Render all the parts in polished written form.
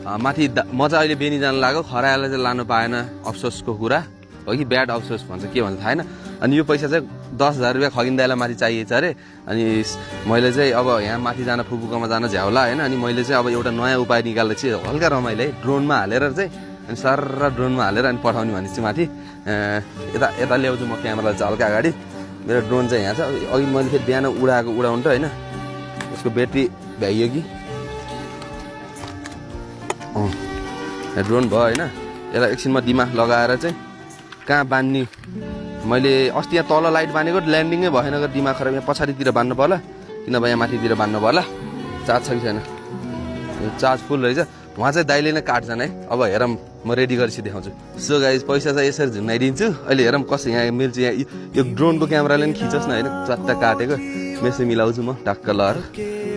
माथि म चाहिँ अहिले बेनी जानु लाग्यो खरायोलाई चाहिँ लानु पाएन अफसोसको कुरा हो कि ब्याड अफसोस भन्छ के भन्छ थाहा छैन अनि यो पैसा चाहिँ 10,000 रुपियाँ खगिन दाइलाई माथि चाहिएछ अरे अनि मैले चाहिँ अब यहाँ माथि जान फुपूकोमा जान झ्याउला होइन अनि मैले चाहिँ अब एउटा नयाँ उपाय निकाल्दै चाहिँ हल्का रमाइलो है ड्रोनमा हालेर चाहिँ अनि सरर ड्रोनमा हालेर अनि पठाउने भने चाहिँ माथि यता ल्याउँछु म क्यामेरा चाहिँ हल्का अगाडि मेरो ड्रोन चाहिँ यहाँ छ अघि मैले फेरि बिहान उडाउनु त होइन यसको ब्याट्री भ्याइयो कि ड्रोन भयो होइन यसलाई एकछिनमा दिमाग लगाएर चाहिँ कहाँ बान्ने मैले अस्ति यहाँ तल लाइट बानेको ल्यान्डिङै भएन गएर दिमाग खराब यहाँ पछाडितिर बान्नु पर्ला किनभने यहाँ माथितिर बान्नु पर्ला चार्ज छ कि छैन चार्ज फुल रहेछ उहाँ चाहिँ दाइले नै काट्छन् है अब हेरौँ म रेडी गरेपछि देखाउँछु सो गाइज पैसा चाहिँ यसरी झुन्डाइदिन्छु अहिले हेरौँ कसो यहाँ मिल्छ यहाँ यो ड्रोनको क्यामेराले पनि खिचोस् न होइन चट्ट काटेको मेसो मिलाउँछु म टक्क लगाएर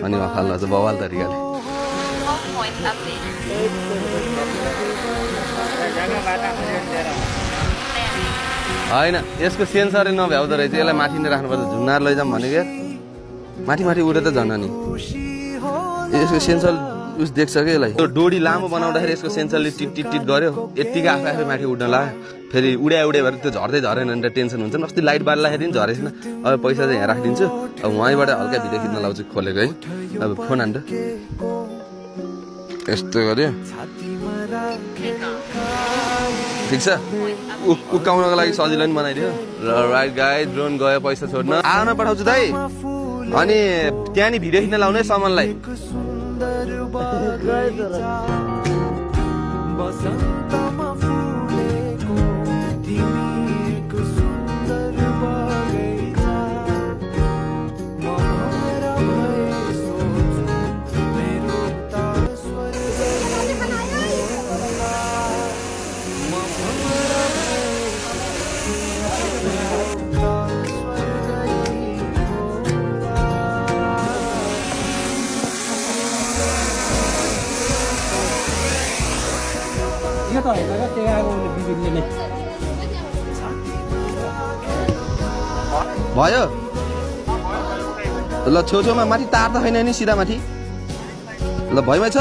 अनि उहाँ फाल्नु चाहिँ बवाल तरिकाले होइन यसको सेन्सरै नभ्याउँदो रहेछ यसलाई माथि नै राख्नुपर्छ झुन्नाएर लैजाउँ भनेको माथि उठे त झन् नि यसको सेन्सर उस देख्छ कि यसलाई त्यो डोरी लामो बनाउँदाखेरि यसको सेन्सरले टिट गर्यो यत्तिकै आफै माथि उड्न लाग्यो फेरि उड्या भएर त्यो झर्दै झरेन भने त टेन्सन हुन्छ अस्ति लाइट बाल्दाखेरि पनि झरेछ न अब पैसा चाहिँ यहाँ राखिदिन्छु अब वहीँबाट हल्का भिडियो खिच्न लाउँछु खोलेको है अब फोन हान्नु यस्तो गर्यो ठिक छ उक्काउनको लागि सजिलो नि बनाइदियो र राइट गाई ड्रोन गयो पैसा छोड्न आउन पठाउँछु दाइ अनि त्यहाँ नि भिडियो खिच्न लाउने सामानलाई भयो ल छेउछेउमा माथि तार त छैन नि सिधा माथि ल भइमै छ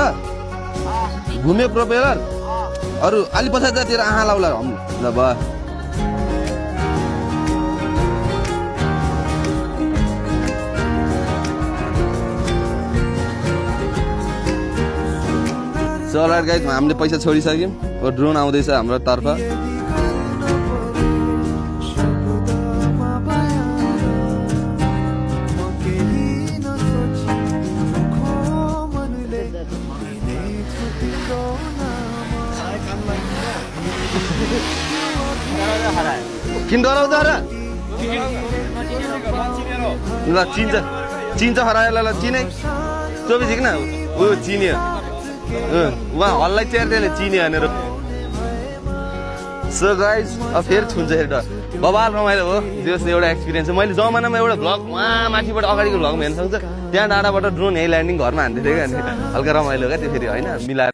घुम्यो प्रोपेलर अरू अलि पछाडि जातिर आहा लाउला ल भयो चल गाइस हामीले पैसा छोडिसक्यौँ अब ड्रोन आउँदैछ हाम्रो तर्फ किन डराउँछ र ल चिन्छ हरायो ल चिने चोबी झिक्न ऊ चिन्यो उहाँ हल्लाई च्यार्दै चिन्यो भनेर सो गाइज अब फेरि छुन्छ हेरेर बबाल रमाइलो हो त्यो एउटा एक्सपिरियन्स मैले जमानामा एउटा भ्लग उहाँ माथिबाट अगाडिको भ्लगमा हेर्न सक्छ त्यहाँ डाँडाबाट ड्रोन यही ल्यान्डिङ घरमा हान्दै थियो क्या हल्का रमाइलो क्या त्यो फेरि होइन मिलाएर